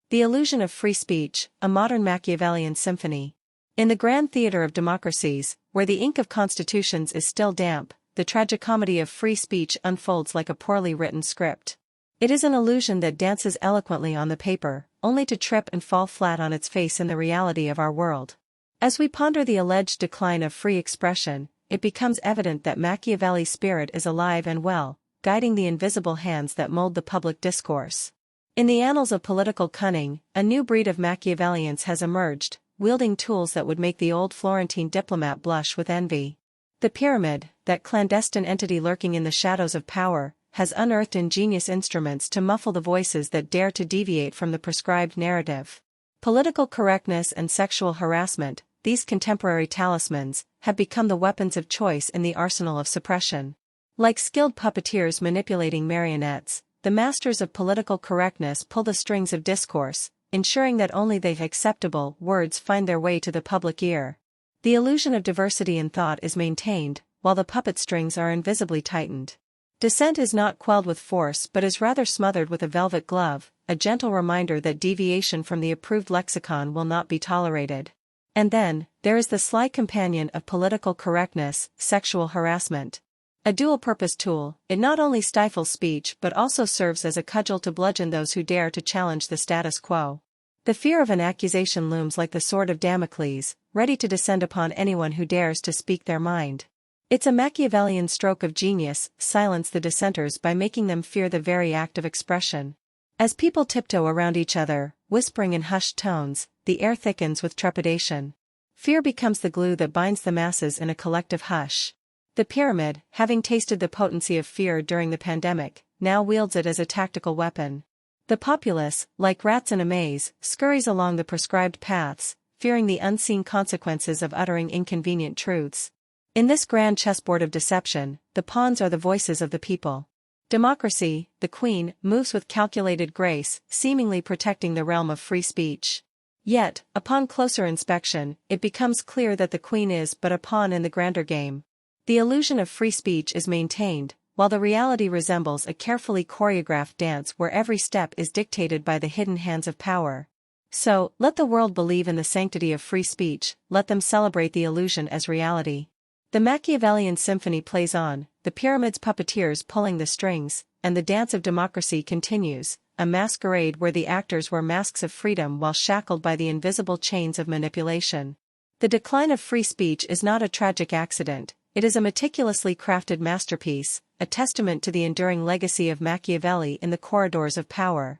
The Illusion of Free Speech, a Modern Machiavellian Symphony. In the grand theatre of democracies, where the ink of constitutions is still damp, the tragicomedy of free speech unfolds like a poorly written script. It is an illusion that dances eloquently on the paper, only to trip and fall flat on its face in the reality of our world. As we ponder the alleged decline of free expression, it becomes evident that Machiavelli's spirit is alive and well, guiding the invisible hands that mold the public discourse. In the annals of political cunning, a new breed of Machiavellians has emerged, wielding tools that would make the old Florentine diplomat blush with envy. The pyramid, that clandestine entity lurking in the shadows of power, has unearthed ingenious instruments to muffle the voices that dare to deviate from the prescribed narrative. Political correctness and sexual harassment, these contemporary talismans, have become the weapons of choice in the arsenal of suppression. Like skilled puppeteers manipulating marionettes, the masters of political correctness pull the strings of discourse, ensuring that only the acceptable words find their way to the public ear. The illusion of diversity in thought is maintained, while the puppet strings are invisibly tightened. Dissent is not quelled with force but is rather smothered with a velvet glove, a gentle reminder that deviation from the approved lexicon will not be tolerated. And then, there is the sly companion of political correctness, sexual harassment. A dual-purpose tool, it not only stifles speech but also serves as a cudgel to bludgeon those who dare to challenge the status quo. The fear of an accusation looms like the sword of Damocles, ready to descend upon anyone who dares to speak their mind. It's a Machiavellian stroke of genius, silence the dissenters by making them fear the very act of expression. As people tiptoe around each other, whispering in hushed tones, the air thickens with trepidation. Fear becomes the glue that binds the masses in a collective hush. The pyramid, having tasted the potency of fear during the pandemic, now wields it as a tactical weapon. The populace, like rats in a maze, scurries along the prescribed paths, fearing the unseen consequences of uttering inconvenient truths. In this grand chessboard of deception, the pawns are the voices of the people. Democracy, the queen, moves with calculated grace, seemingly protecting the realm of free speech. Yet, upon closer inspection, it becomes clear that the queen is but a pawn in the grander game. The illusion of free speech is maintained, while the reality resembles a carefully choreographed dance where every step is dictated by the hidden hands of power. So, let the world believe in the sanctity of free speech, let them celebrate the illusion as reality. The Machiavellian symphony plays on, the pyramid's puppeteers pulling the strings, and the dance of democracy continues, a masquerade where the actors wear masks of freedom while shackled by the invisible chains of manipulation. The decline of free speech is not a tragic accident, it is a meticulously crafted masterpiece, a testament to the enduring legacy of Machiavelli in the corridors of power.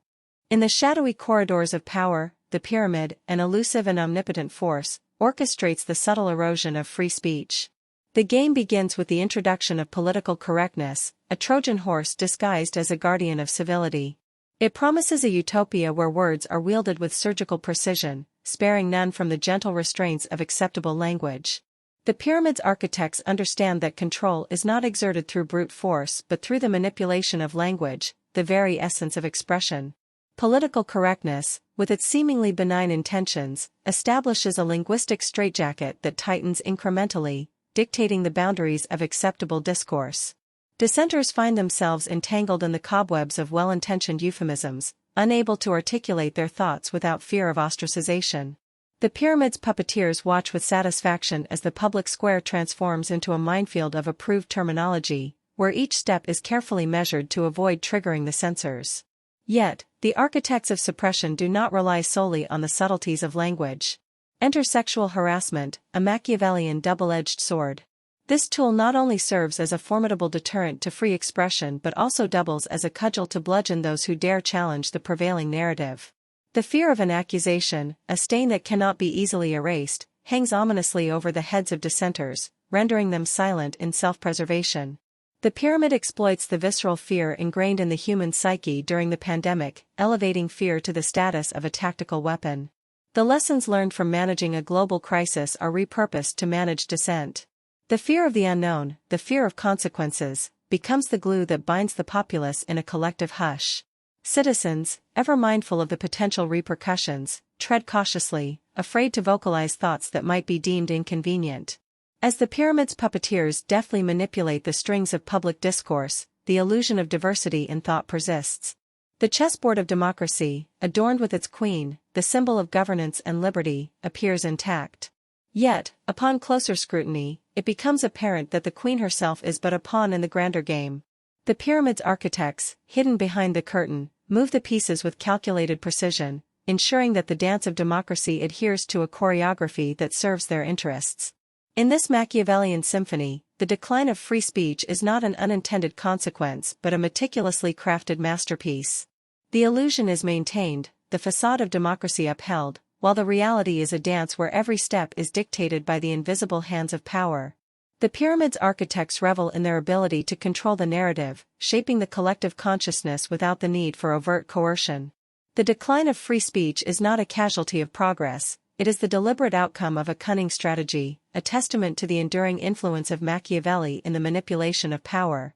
In the shadowy corridors of power, the pyramid, an elusive and omnipotent force, orchestrates the subtle erosion of free speech. The game begins with the introduction of political correctness, a Trojan horse disguised as a guardian of civility. It promises a utopia where words are wielded with surgical precision, sparing none from the gentle restraints of acceptable language. The pyramid's architects understand that control is not exerted through brute force but through the manipulation of language, the very essence of expression. Political correctness, with its seemingly benign intentions, establishes a linguistic straitjacket that tightens incrementally, dictating the boundaries of acceptable discourse. Dissenters find themselves entangled in the cobwebs of well-intentioned euphemisms, unable to articulate their thoughts without fear of ostracization. The pyramid's puppeteers watch with satisfaction as the public square transforms into a minefield of approved terminology, where each step is carefully measured to avoid triggering the censors. Yet, the architects of suppression do not rely solely on the subtleties of language. Enter sexual harassment, a Machiavellian double-edged sword. This tool not only serves as a formidable deterrent to free expression but also doubles as a cudgel to bludgeon those who dare challenge the prevailing narrative. The fear of an accusation, a stain that cannot be easily erased, hangs ominously over the heads of dissenters, rendering them silent in self-preservation. The pyramid exploits the visceral fear ingrained in the human psyche during the pandemic, elevating fear to the status of a tactical weapon. The lessons learned from managing a global crisis are repurposed to manage dissent. The fear of the unknown, the fear of consequences, becomes the glue that binds the populace in a collective hush. Citizens, ever mindful of the potential repercussions, tread cautiously, afraid to vocalize thoughts that might be deemed inconvenient. As the pyramid's puppeteers deftly manipulate the strings of public discourse, the illusion of diversity in thought persists. The chessboard of democracy, adorned with its queen, the symbol of governance and liberty, appears intact. Yet, upon closer scrutiny, it becomes apparent that the queen herself is but a pawn in the grander game. The pyramid's architects, hidden behind the curtain, move the pieces with calculated precision, ensuring that the dance of democracy adheres to a choreography that serves their interests. In this Machiavellian symphony, the decline of free speech is not an unintended consequence but a meticulously crafted masterpiece. The illusion is maintained, the facade of democracy upheld, while the reality is a dance where every step is dictated by the invisible hands of power. The pyramid's architects revel in their ability to control the narrative, shaping the collective consciousness without the need for overt coercion. The decline of free speech is not a casualty of progress, it is the deliberate outcome of a cunning strategy, a testament to the enduring influence of Machiavelli in the manipulation of power.